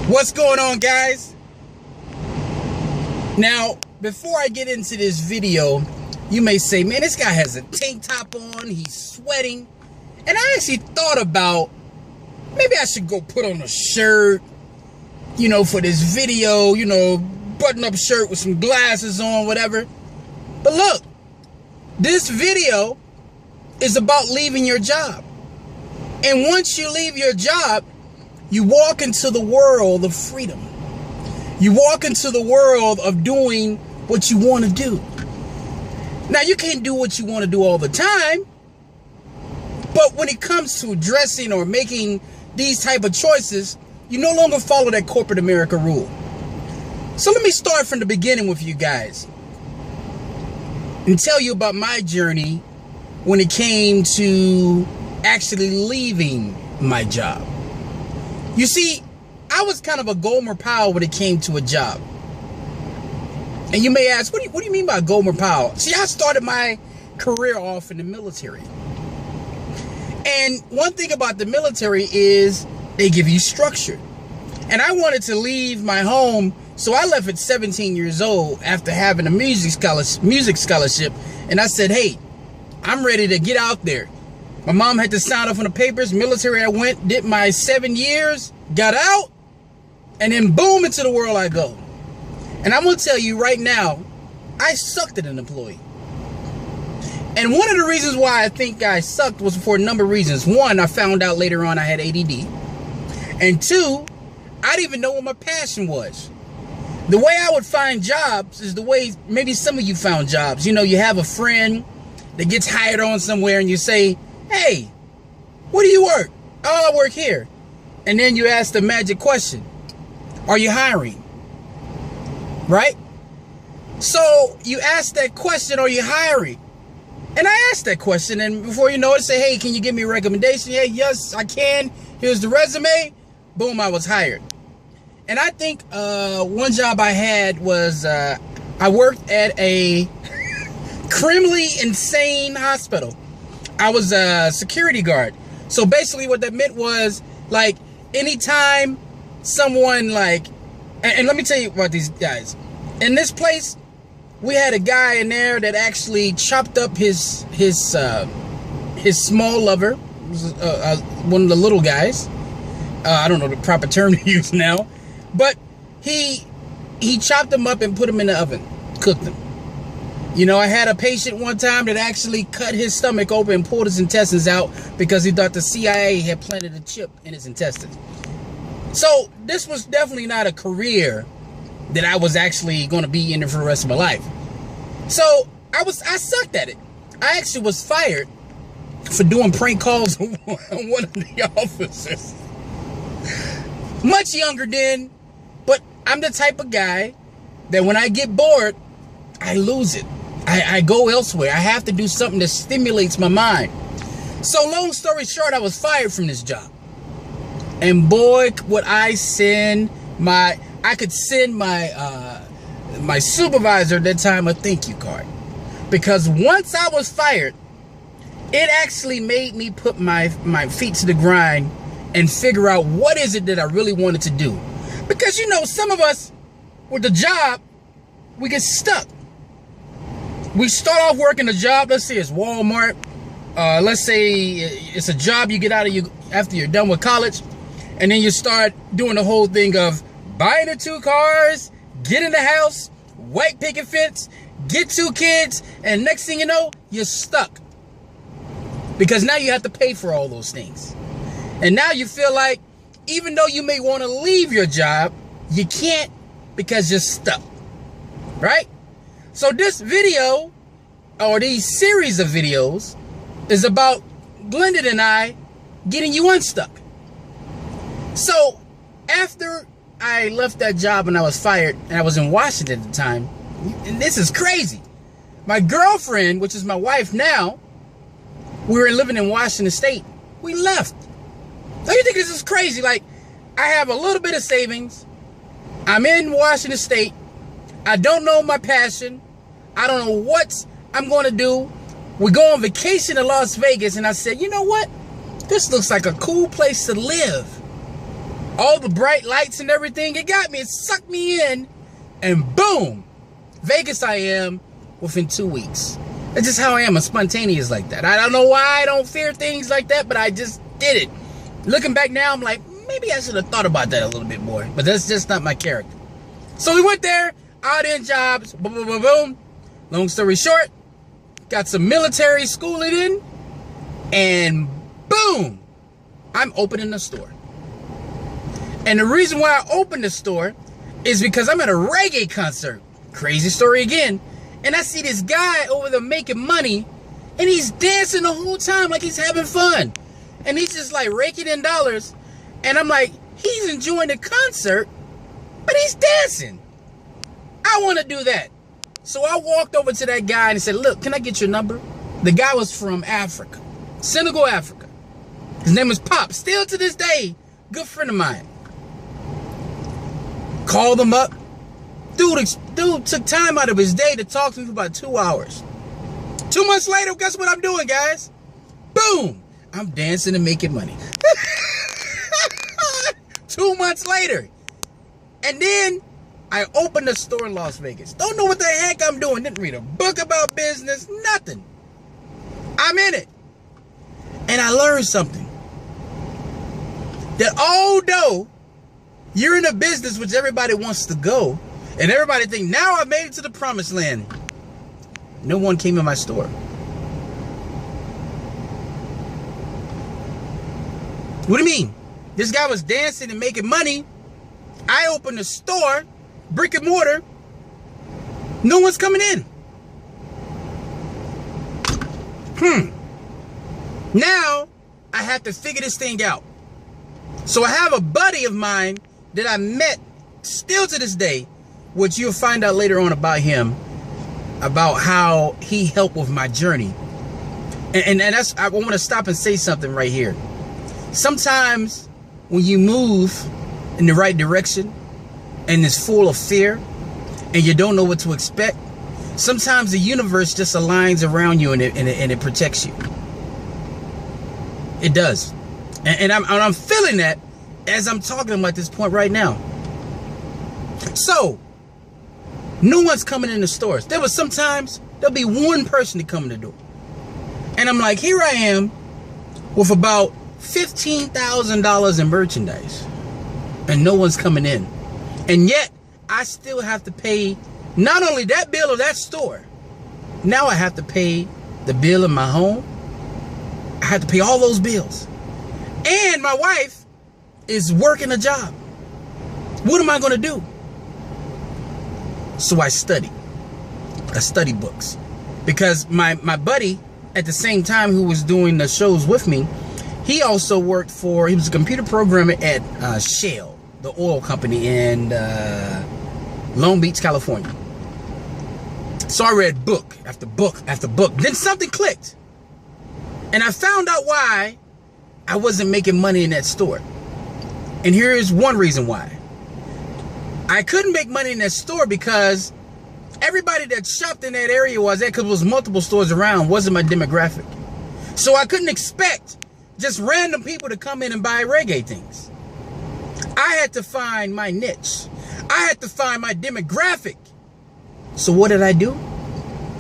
What's going on, guys? Now, before I get into this video, you may say, man, this guy has a tank top on, he's sweating. And I actually thought about, maybe I should go put on a shirt, for this video, button-up shirt with some glasses on, whatever. But look, this video is about leaving your job. And once you leave your job, you walk into the world of freedom. You walk into the world of doing what you want to do. Now, you can't do what you want to do all the time. But when it comes to dressing or making these type of choices, you no longer follow that corporate America rule. So let me start from the beginning with you guys and tell you about my journey when it came to actually leaving my job. You see, I was kind of a Gomer Pyle when it came to a job. And you may ask, what do you mean by Gomer Pyle? See, I started my career off in the military. And one thing about the military is they give you structure. And I wanted to leave my home, so I left at 17 years old after having a music scholarship. And I said, hey, I'm ready to get out there. My mom had to sign off on the papers. Military, I went, did my 7 years, got out, and then boom, into the world I go. And I'm going to tell you right now, I sucked at an employee. And one of the reasons why I think I sucked was for a number of reasons. One, I found out later on I had ADD. And two, I didn't even know what my passion was. The way I would find jobs is the way maybe some of you found jobs. You have a friend that gets hired on somewhere and you say, hey, where do you work? Oh, I work here. And then you ask the magic question, are you hiring? Right? So you ask that question, are you hiring? And I asked that question, and before you know it, say, hey, can you give me a recommendation? Yeah, yes, I can. Here's the resume. Boom, I was hired. And I think one job I had was I worked at a criminally insane hospital. I was a security guard. So basically what that meant was, like, anytime someone, and let me tell you about these guys. In this place, we had a guy in there that actually chopped up his small lover, one of the little guys. I don't know the proper term to use now, but he chopped them up and put them in the oven, cooked them. I had a patient one time that actually cut his stomach open and pulled his intestines out because he thought the CIA had planted a chip in his intestines. So this was definitely not a career that I was actually going to be in it for the rest of my life. So I sucked at it. I actually was fired for doing prank calls on one of the officers. Much younger then, but I'm the type of guy that when I get bored, I lose it. I go elsewhere. I have to do something that stimulates my mind. So long story short, I was fired from this job. And boy, would I send my supervisor at that time a thank you card. Because once I was fired, it actually made me put my feet to the grind and figure out what is it that I really wanted to do. Because some of us with the job, we get stuck. We start off working a job, let's say it's Walmart. Let's say it's a job you get out of after you're done with college. And then you start doing the whole thing of buying the 2 cars, get in the house, white picket fence, get 2 kids, and next thing you know, you're stuck. Because now you have to pay for all those things. And now you feel like, even though you may want to leave your job, you can't because you're stuck. Right? So this video, or these series of videos, is about Glendon and I getting you unstuck. So after I left that job and I was fired, and I was in Washington at the time, and this is crazy. My girlfriend, which is my wife now, we were living in Washington State. We left. Don't you think this is crazy? Like, I have a little bit of savings. I'm in Washington State. I don't know my passion. I don't know what I'm going to do. We go on vacation to Las Vegas, and I said, you know what? This looks like a cool place to live. all the bright lights and everything. It got me. It sucked me in. And boom, Vegas I am within 2 weeks. That's just how I am. I'm spontaneous like that. I don't know why I don't fear things like that, but I just did it. Looking back now, I'm like, maybe I should have thought about that a little bit more. But that's just not my character. So we went there, odd-end jobs, boom, boom, boom, boom. Long story short, got some military schooling in, and boom, I'm opening a store. And the reason why I opened the store is because I'm at a reggae concert. Crazy story again. And I see this guy over there making money, and he's dancing the whole time like he's having fun. And he's just like raking in dollars. And I'm like, he's enjoying the concert, but he's dancing. I want to do that. So I walked over to that guy and said, look, can I get your number? The guy was from Africa, Senegal, Africa. His name was Pop. Still to this day, good friend of mine. Called him up. Dude took time out of his day to talk to me for about 2 hours. 2 months later, guess what I'm doing, guys? Boom! I'm dancing and making money. 2 months later. And then I opened a store in Las Vegas. Don't know what the heck I'm doing. Didn't read a book about business. Nothing. I'm in it. And I learned something. That although you're in a business which everybody wants to go, and everybody think, now I've made it to the promised land, no one came in my store. What do you mean? This guy was dancing and making money. I opened a store, brick and mortar. No one's coming in. Now, I have to figure this thing out. So I have a buddy of mine that I met still to this day, which you'll find out later on about him, about how he helped with my journey. And that's, I want to stop and say something right here. Sometimes when you move in the right direction and it's full of fear and you don't know what to expect, sometimes the universe just aligns around you and it protects you. It does. And I'm feeling that as I'm talking about this point right now. So, no one's coming in the stores. There was sometimes there'll be one person to come in the door. And I'm like, here I am with about $15,000 in merchandise. And no one's coming in. And yet, I still have to pay not only that bill of that store. Now I have to pay the bill of my home. I have to pay all those bills. And my wife is working a job. What am I going to do? So I study. I study books. Because my buddy, at the same time who was doing the shows with me, he also worked for, he was a computer programmer at Shell, the oil company in Long Beach, California. So I read book after book after book. Then something clicked. And I found out why I wasn't making money in that store. And here is one reason why. I couldn't make money in that store because everybody that shopped in that area was there, because there was multiple stores around, wasn't my demographic. So I couldn't expect just random people to come in and buy reggae things. I had to find my niche. I had to find my demographic. So what did I do?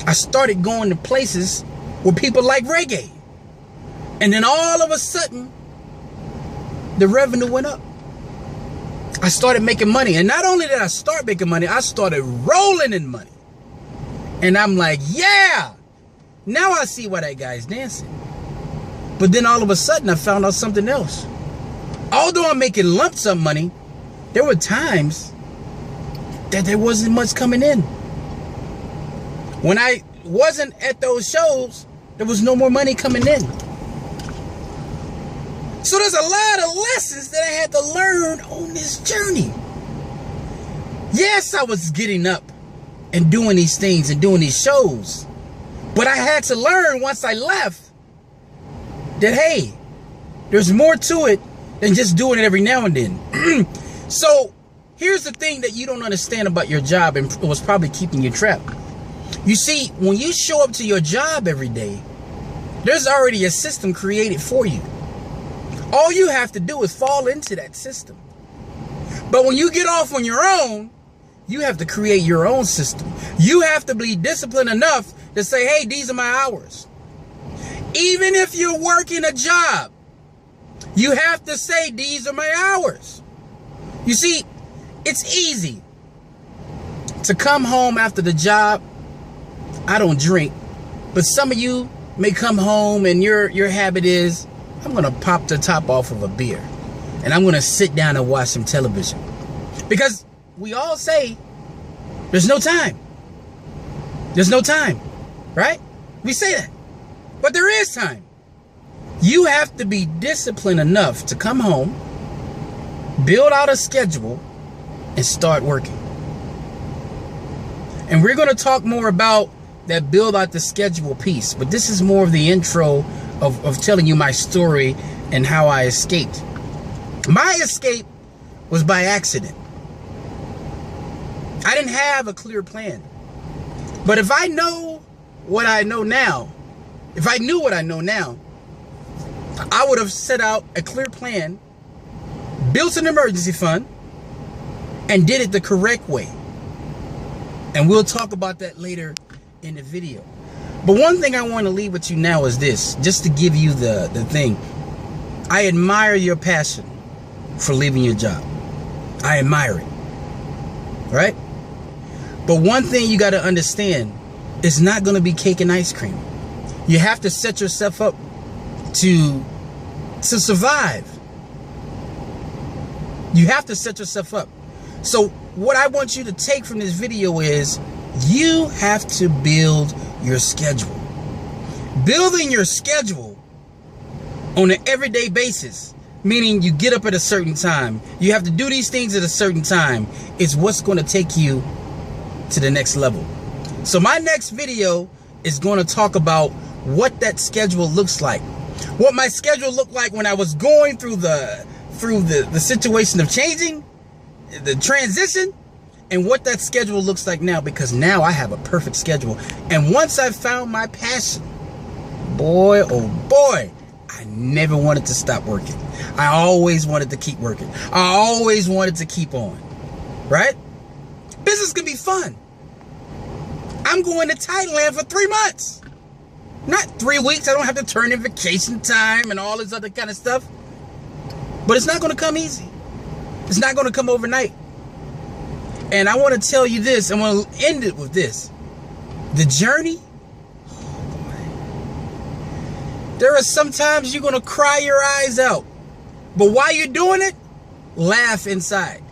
I started going to places where people like reggae. And then all of a sudden, the revenue went up. I started making money. And not only did I start making money, I started rolling in money. And I'm like, yeah, now I see why that guy's dancing. But then all of a sudden, I found out something else. Although I'm making lump sum money, there were times that there wasn't much coming in. When I wasn't at those shows, there was no more money coming in. So there's a lot of lessons that I had to learn on this journey. Yes, I was getting up and doing these things and doing these shows. But I had to learn once I left that, hey, there's more to it than just doing it every now and then. So here's the thing that you don't understand about your job and was probably keeping you trapped. You see, when you show up to your job every day, there's already a system created for you. All you have to do is fall into that system. But when you get off on your own, you have to create your own system. You have to be disciplined enough to say, hey, these are my hours. Even if you're working a job, you have to say, these are my hours. You see, it's easy to come home after the job. I don't drink, but some of you may come home and your habit is, I'm going to pop the top off of a beer and I'm going to sit down and watch some television. Because we all say there's no time. There's no time, right? We say that, but there is time. You have to be disciplined enough to come home, build out a schedule, and start working. And we're going to talk more about that build out the schedule piece, but this is more of the intro of telling you my story and how I escaped. My escape was by accident. I didn't have a clear plan. But if I know what I know now, if I knew what I know now, I would have set out a clear plan, built an emergency fund, and did it the correct way. And we'll talk about that later in the video. But one thing I want to leave with you now is this, just to give you the thing. I admire your passion for leaving your job. I admire it. Right? But one thing you got to understand, it's not going to be cake and ice cream. You have to set yourself up to survive. You have to set yourself up. So what I want you to take from this video is you have to build your schedule. Building your schedule on an everyday basis, meaning you get up at a certain time, you have to do these things at a certain time, is what's going to take you to the next level. So my next video is going to talk about what that schedule looks like. What my schedule looked like when I was going through the situation of changing, the transition, and what that schedule looks like now, because now I have a perfect schedule. And once I found my passion, boy, oh boy, I never wanted to stop working. I always wanted to keep working. I always wanted to keep on, right? Business can be fun. I'm going to Thailand for 3 months. Not 3 weeks. I don't have to turn in vacation time and all this other kind of stuff. But it's not going to come easy. It's not going to come overnight. And I want to tell you this. I'm going to end it with this. The journey. There are sometimes you're going to cry your eyes out. But while you're doing it, laugh inside.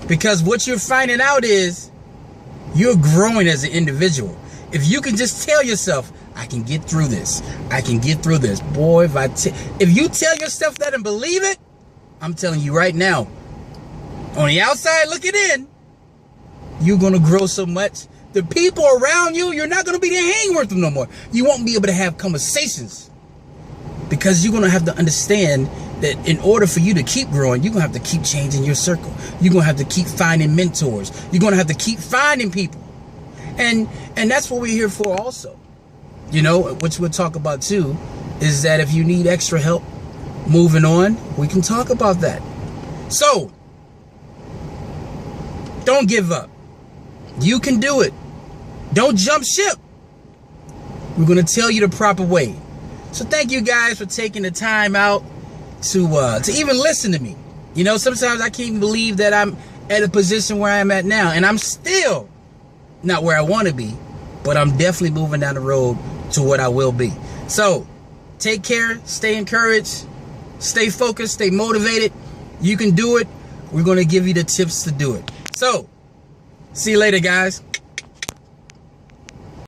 Because what you're finding out is you're growing as an individual. If you can just tell yourself, I can get through this. I can get through this. Boy, if you tell yourself that and believe it, I'm telling you right now, on the outside looking in, you're going to grow so much. The people around you, you're not going to be to hang with them no more. You won't be able to have conversations. Because you're going to have to understand that in order for you to keep growing, you're going to have to keep changing your circle. You're going to have to keep finding mentors. You're going to have to keep finding people. And that's what we're here for also. You know, which we'll talk about too, is that if you need extra help moving on, we can talk about that. So, don't give up. You can do it. Don't jump ship. We're going to tell you the proper way. So thank you guys for taking the time out to even listen to me. You know, sometimes I can't even believe that I'm at a position where I'm at now. And I'm still not where I want to be, but I'm definitely moving down the road to what I will be. So take care, stay encouraged, stay focused, stay motivated. You can do it. We're going to give you the tips to do it. So see you later, guys.